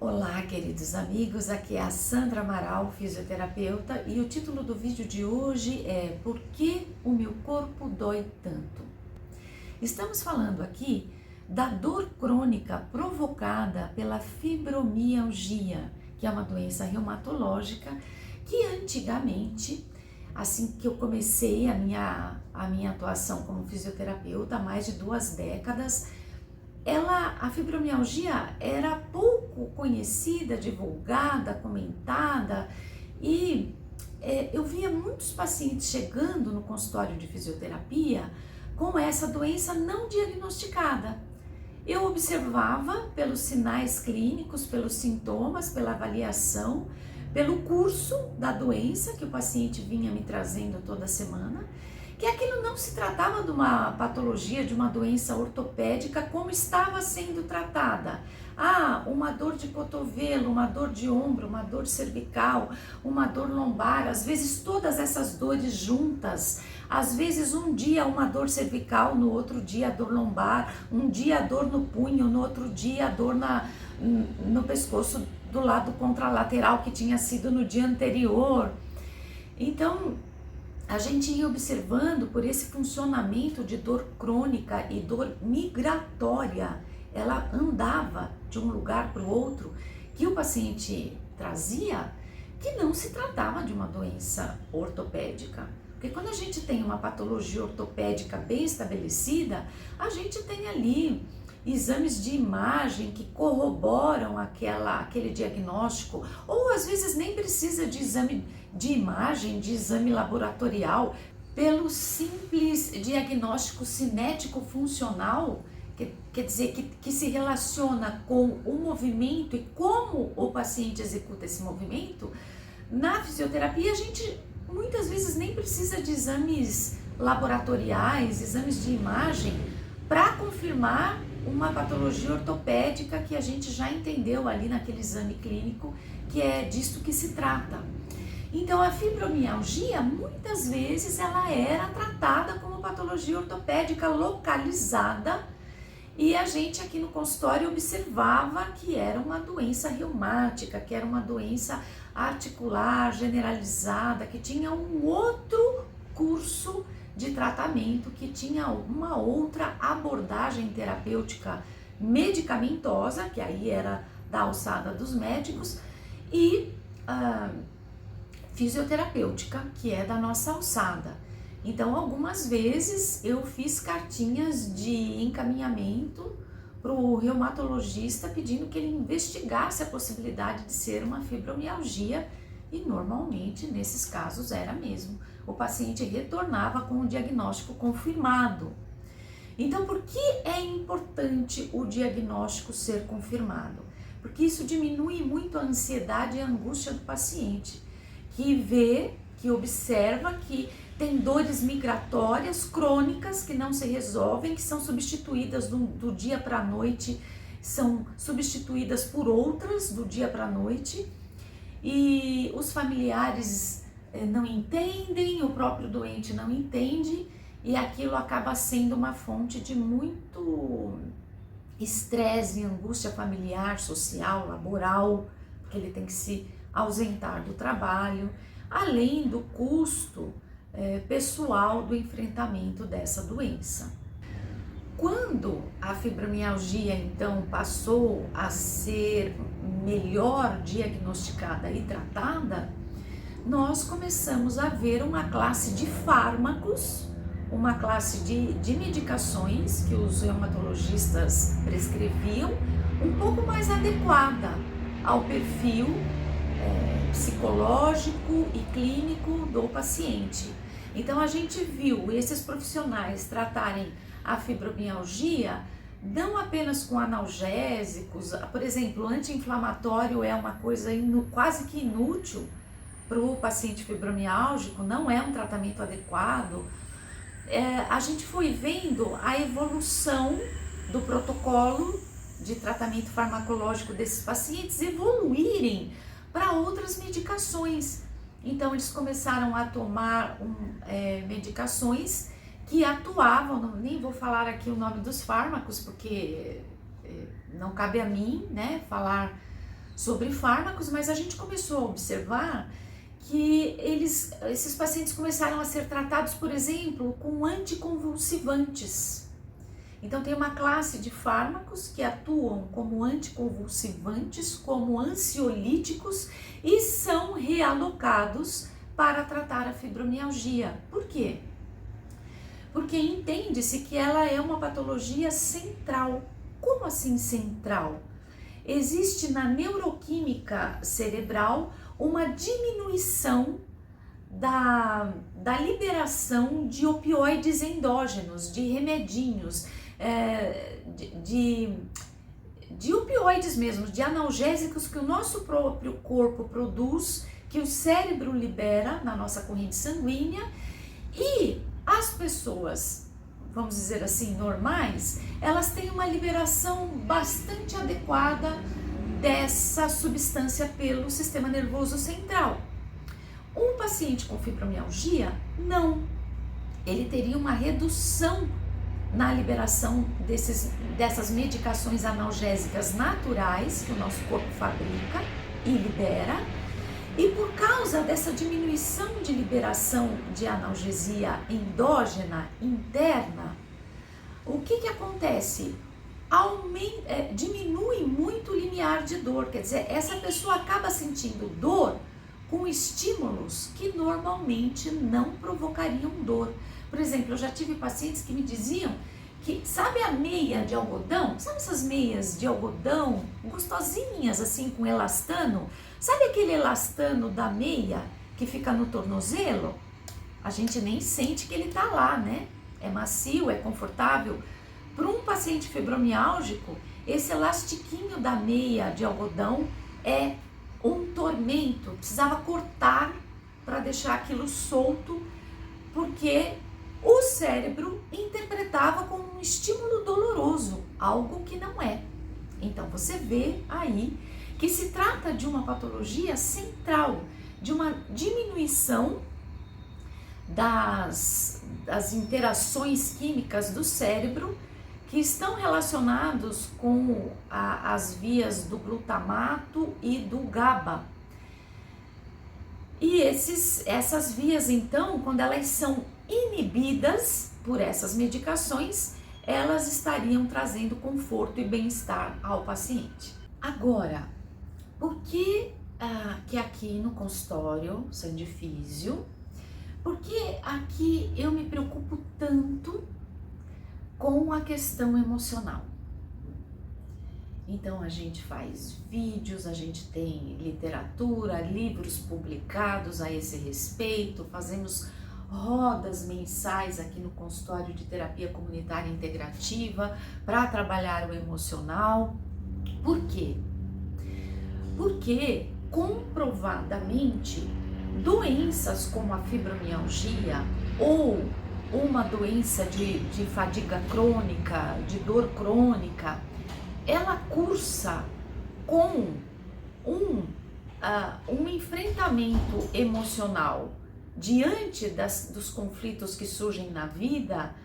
Olá, queridos amigos, aqui é a Sandra Amaral, fisioterapeuta, e o título do vídeo de hoje é Por que o meu corpo dói tanto? Estamos falando aqui da dor crônica provocada pela fibromialgia, que é uma doença reumatológica que antigamente, assim que eu comecei a minha atuação como fisioterapeuta há mais de 2 décadas, a fibromialgia era pouco conhecida, divulgada, comentada e eu via muitos pacientes chegando no consultório de fisioterapia com essa doença não diagnosticada. Eu observava pelos sinais clínicos, pelos sintomas, pela avaliação, pelo curso da doença que o paciente vinha me trazendo toda semana, que aquilo não se tratava de uma patologia, de uma doença ortopédica como estava sendo tratada. Uma dor de cotovelo, uma dor de ombro, uma dor cervical, uma dor lombar, às vezes todas essas dores juntas, às vezes um dia uma dor cervical, no outro dia a dor lombar, um dia a dor no punho, no outro dia a dor no pescoço do lado contralateral que tinha sido no dia anterior. Então, a gente ia observando por esse funcionamento de dor crônica e dor migratória, ela andava de um lugar para o outro, que o paciente trazia, que não se tratava de uma doença ortopédica. Porque quando a gente tem uma patologia ortopédica bem estabelecida, a gente tem ali exames de imagem que corroboram aquele diagnóstico, ou às vezes nem precisa de exame de imagem, de exame laboratorial, pelo simples diagnóstico cinético-funcional, quer dizer, que se relaciona com o movimento e como o paciente executa esse movimento. Na fisioterapia a gente muitas vezes nem precisa de exames laboratoriais, exames de imagem, para confirmar uma patologia ortopédica que a gente já entendeu ali naquele exame clínico, que é disso que se trata. Então a fibromialgia, muitas vezes, ela era tratada como patologia ortopédica localizada e a gente aqui no consultório observava que era uma doença reumática, que era uma doença articular, generalizada, que tinha um outro curso de tratamento, que tinha uma outra abordagem terapêutica medicamentosa, que aí era da alçada dos médicos, e fisioterapêutica, que é da nossa alçada. Então, algumas vezes eu fiz cartinhas de encaminhamento para o reumatologista pedindo que ele investigasse a possibilidade de ser uma fibromialgia, e normalmente nesses casos era mesmo. O paciente retornava com o diagnóstico confirmado. Então, por que é importante o diagnóstico ser confirmado? Porque isso diminui muito a ansiedade e a angústia do paciente, que observa que tem dores migratórias crônicas que não se resolvem, que são substituídas do dia para a noite, são substituídas por outras do dia para a noite, e os familiares não entendem, o próprio doente não entende, e aquilo acaba sendo uma fonte de muito estresse e angústia familiar, social, laboral, porque ele tem que se ausentar do trabalho, além do custo pessoal do enfrentamento dessa doença. Quando a fibromialgia então passou a ser melhor diagnosticada e tratada, nós começamos a ver uma classe de fármacos, uma classe de medicações que os reumatologistas prescreviam, um pouco mais adequada ao perfil psicológico e clínico do paciente. Então a gente viu esses profissionais tratarem a fibromialgia não apenas com analgésicos, por exemplo, anti-inflamatório é uma coisa quase que inútil para o paciente fibromialgico, não é um tratamento adequado. A gente foi vendo a evolução do protocolo de tratamento farmacológico desses pacientes evoluírem para outras medicações. Então eles começaram a tomar medicações que atuavam, nem vou falar aqui o nome dos fármacos, porque não cabe a mim, né, falar sobre fármacos, mas a gente começou a observar que esses pacientes começaram a ser tratados, por exemplo, com anticonvulsivantes. Então tem uma classe de fármacos que atuam como anticonvulsivantes, como ansiolíticos e são realocados para tratar a fibromialgia. Por quê? Porque entende-se que ela é uma patologia central. Como assim central? Existe na neuroquímica cerebral uma diminuição da liberação de opioides endógenos, de remedinhos, de opioides mesmo, de analgésicos que o nosso próprio corpo produz, que o cérebro libera na nossa corrente sanguínea, e as pessoas, vamos dizer assim, normais, elas têm uma liberação bastante adequada dessa substância pelo sistema nervoso central. Um paciente com fibromialgia, não. Ele teria uma redução na liberação dessas medicações analgésicas naturais que o nosso corpo fabrica e libera. E por causa dessa diminuição de liberação de analgesia endógena, interna, o que acontece? Diminui muito o limiar de dor, quer dizer, essa pessoa acaba sentindo dor com estímulos que normalmente não provocariam dor. Por exemplo, eu já tive pacientes que me diziam que, sabe a meia de algodão? Sabe essas meias de algodão gostosinhas, assim, com elastano? Sabe aquele elastano da meia que fica no tornozelo? A gente nem sente que ele tá lá, né? É macio, é confortável. Para um paciente fibromiálgico, esse elastiquinho da meia de algodão é um tormento. Precisava cortar para deixar aquilo solto, porque o cérebro interpretava como um estímulo doloroso, algo que não é. Então você vê aí que se trata de uma patologia central, de uma diminuição das interações químicas do cérebro que estão relacionados com as vias do glutamato e do GABA. E essas vias, então, quando elas são inibidas por essas medicações, elas estariam trazendo conforto e bem-estar ao paciente. Agora, por que aqui no consultório Sandifísio, por que aqui eu me preocupo tanto com a questão emocional? Então a gente faz vídeos, a gente tem literatura, livros publicados a esse respeito, fazemos rodas mensais aqui no consultório de terapia comunitária integrativa para trabalhar o emocional. Por quê? Porque comprovadamente doenças como a fibromialgia ou uma doença de fadiga crônica, de dor crônica, ela cursa com um enfrentamento emocional diante dos conflitos que surgem na vida.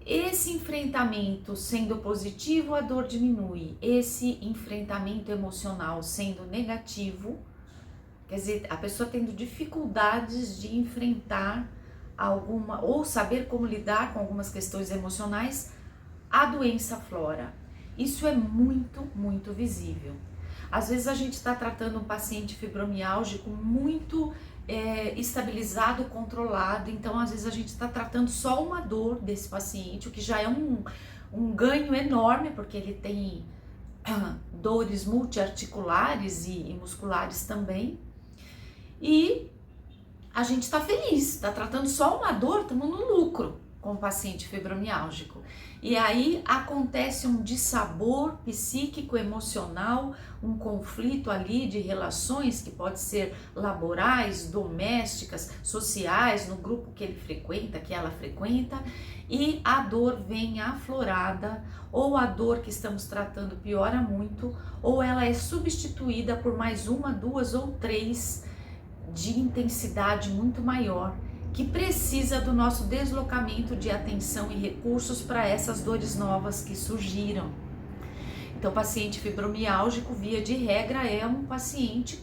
Esse enfrentamento sendo positivo, a dor diminui. Esse enfrentamento emocional sendo negativo, quer dizer, a pessoa tendo dificuldades de enfrentar alguma, ou saber como lidar com algumas questões emocionais, a doença aflora. Isso é muito, muito visível. Às vezes a gente está tratando um paciente fibromiálgico muito estabilizado, controlado, então às vezes a gente está tratando só uma dor desse paciente, o que já é um ganho enorme, porque ele tem dores multiarticulares e musculares também, e a gente está feliz, está tratando só uma dor, estamos no lucro com o paciente fibromiálgico. E aí acontece um dissabor psíquico, emocional, um conflito ali de relações que pode ser laborais, domésticas, sociais, no grupo que ele frequenta, que ela frequenta, e a dor vem aflorada, ou a dor que estamos tratando piora muito, ou ela é substituída por mais uma, duas ou três de intensidade muito maior, que precisa do nosso deslocamento de atenção e recursos para essas dores novas que surgiram. Então, paciente fibromiálgico, via de regra, é um paciente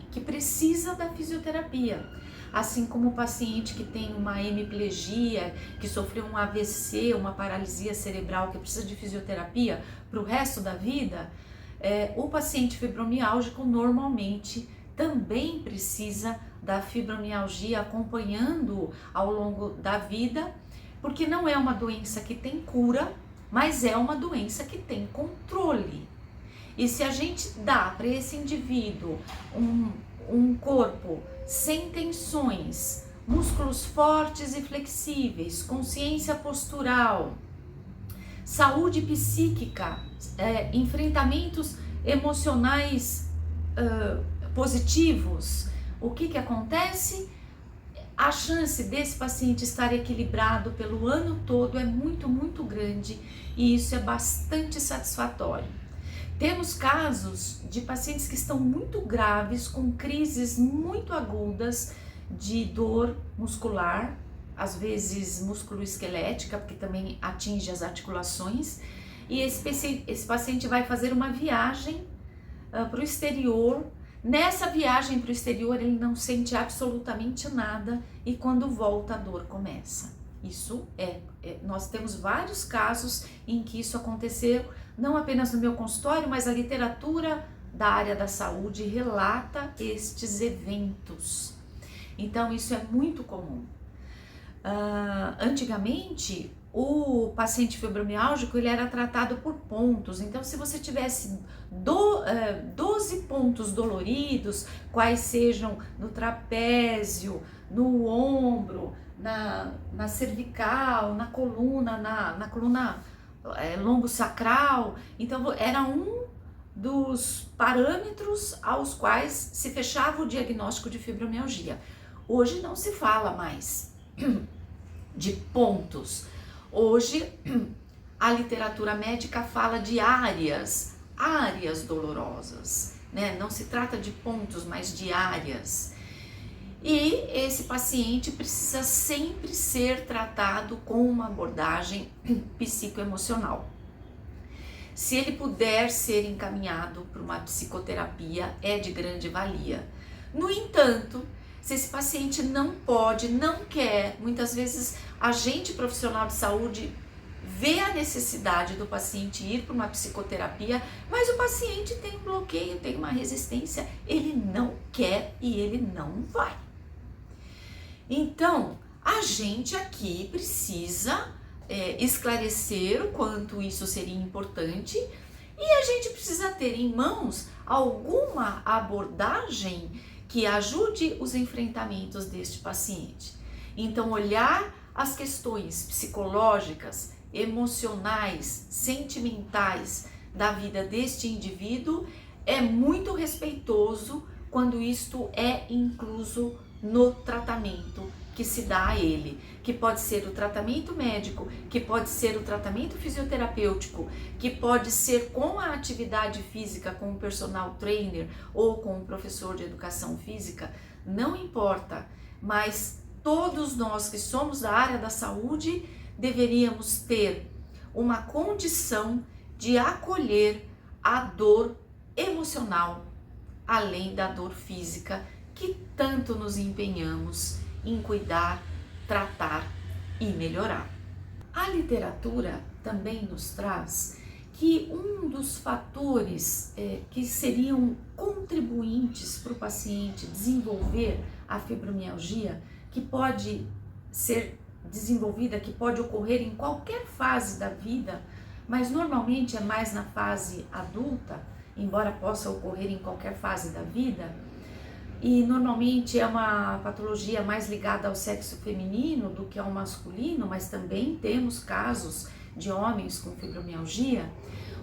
que precisa da fisioterapia. Assim como o paciente que tem uma hemiplegia, que sofreu um AVC, uma paralisia cerebral, que precisa de fisioterapia para o resto da vida, o paciente fibromiálgico normalmente também precisa da fibromialgia acompanhando ao longo da vida, porque não é uma doença que tem cura, mas é uma doença que tem controle. E se a gente dá para esse indivíduo um corpo sem tensões, músculos fortes e flexíveis, consciência postural, saúde psíquica, enfrentamentos emocionais positivos, o que acontece? A chance desse paciente estar equilibrado pelo ano todo é muito, muito grande, e isso é bastante satisfatório. Temos casos de pacientes que estão muito graves, com crises muito agudas de dor muscular, às vezes musculoesquelética, porque também atinge as articulações, e esse paciente vai fazer uma viagem para o exterior. Nessa viagem para o exterior ele não sente absolutamente nada, e quando volta a dor começa. Isso nós temos vários casos em que isso aconteceu, não apenas no meu consultório, mas a literatura da área da saúde relata estes eventos. Então isso é muito comum. Antigamente, o paciente fibromiálgico ele era tratado por pontos. Então, se você tivesse 12 pontos doloridos, quais sejam no trapézio, no ombro, na cervical, na coluna, na coluna lombosacral, então era um dos parâmetros aos quais se fechava o diagnóstico de fibromialgia. Hoje não se fala mais de pontos. Hoje a literatura médica fala de áreas dolorosas, né? Não se trata de pontos, mas de áreas. E esse paciente precisa sempre ser tratado com uma abordagem psicoemocional. Se ele puder ser encaminhado para uma psicoterapia, é de grande valia. No entanto, se esse paciente não pode, não quer, muitas vezes a gente profissional de saúde vê a necessidade do paciente ir para uma psicoterapia, mas o paciente tem um bloqueio, tem uma resistência, ele não quer e ele não vai. Então, a gente aqui precisa esclarecer o quanto isso seria importante, e a gente precisa ter em mãos alguma abordagem que ajude os enfrentamentos deste paciente. Então, olhar as questões psicológicas, emocionais, sentimentais da vida deste indivíduo é muito respeitoso quando isto é incluso no tratamento que se dá a ele, que pode ser o tratamento médico, que pode ser o tratamento fisioterapêutico, que pode ser com a atividade física, com o personal trainer ou com o professor de educação física, não importa, mas todos nós que somos da área da saúde deveríamos ter uma condição de acolher a dor emocional, além da dor física, que tanto nos empenhamos em cuidar, tratar e melhorar. A literatura também nos traz que um dos fatores que seriam contribuintes para o paciente desenvolver a fibromialgia, que pode ser desenvolvida, que pode ocorrer em qualquer fase da vida, mas normalmente é mais na fase adulta, embora possa ocorrer em qualquer fase da vida, e normalmente é uma patologia mais ligada ao sexo feminino do que ao masculino, mas também temos casos de homens com fibromialgia.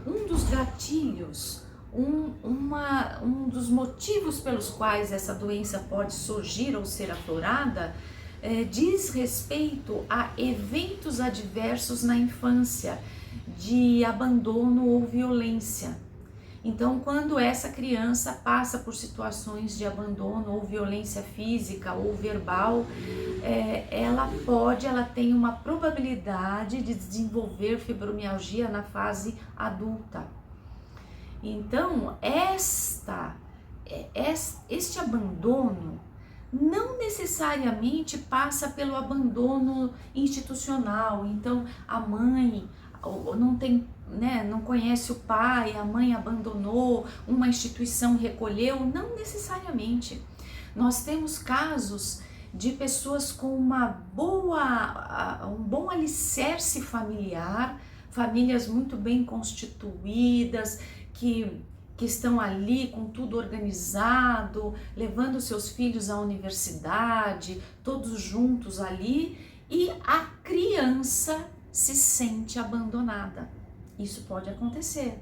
Um dos gatilhos, um dos motivos pelos quais essa doença pode surgir ou ser aflorada diz respeito a eventos adversos na infância, de abandono ou violência. Então, quando essa criança passa por situações de abandono ou violência física ou verbal, ela tem uma probabilidade de desenvolver fibromialgia na fase adulta. Então, este abandono não necessariamente passa pelo abandono institucional. Então, a mãe não tem, né, não conhece o pai, a mãe abandonou, uma instituição recolheu, não necessariamente. Nós temos casos de pessoas com um bom alicerce familiar, famílias muito bem constituídas, que estão ali com tudo organizado, levando seus filhos à universidade, todos juntos ali, e a criança se sente abandonada. Isso pode acontecer.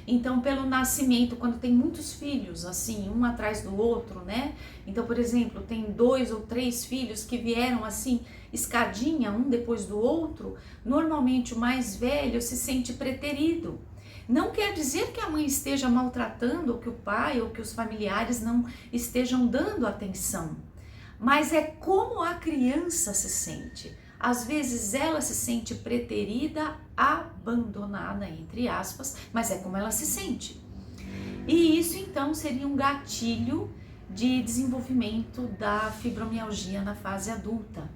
Então, pelo nascimento, quando tem muitos filhos, assim, um atrás do outro, né? Então, por exemplo, tem 2 ou 3 filhos que vieram assim, escadinha, um depois do outro, normalmente o mais velho se sente preterido. Não quer dizer que a mãe esteja maltratando, ou que o pai, ou que os familiares não estejam dando atenção, mas é como a criança se sente. Às vezes ela se sente preterida, abandonada, entre aspas, mas é como ela se sente. E isso então seria um gatilho de desenvolvimento da fibromialgia na fase adulta.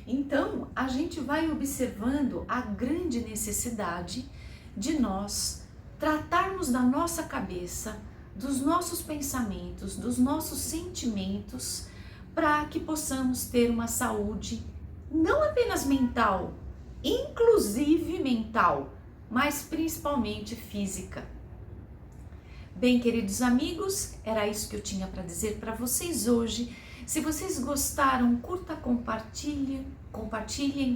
Então, a gente vai observando a grande necessidade de nós tratarmos da nossa cabeça, dos nossos pensamentos, dos nossos sentimentos, para que possamos ter uma saúde não apenas mental, inclusive mental, mas principalmente física. Bem, queridos amigos, era isso que eu tinha para dizer para vocês hoje. Se vocês gostaram, curta, compartilhem,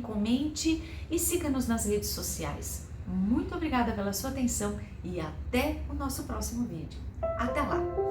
comente e siga-nos nas redes sociais. Muito obrigada pela sua atenção e até o nosso próximo vídeo. Até lá!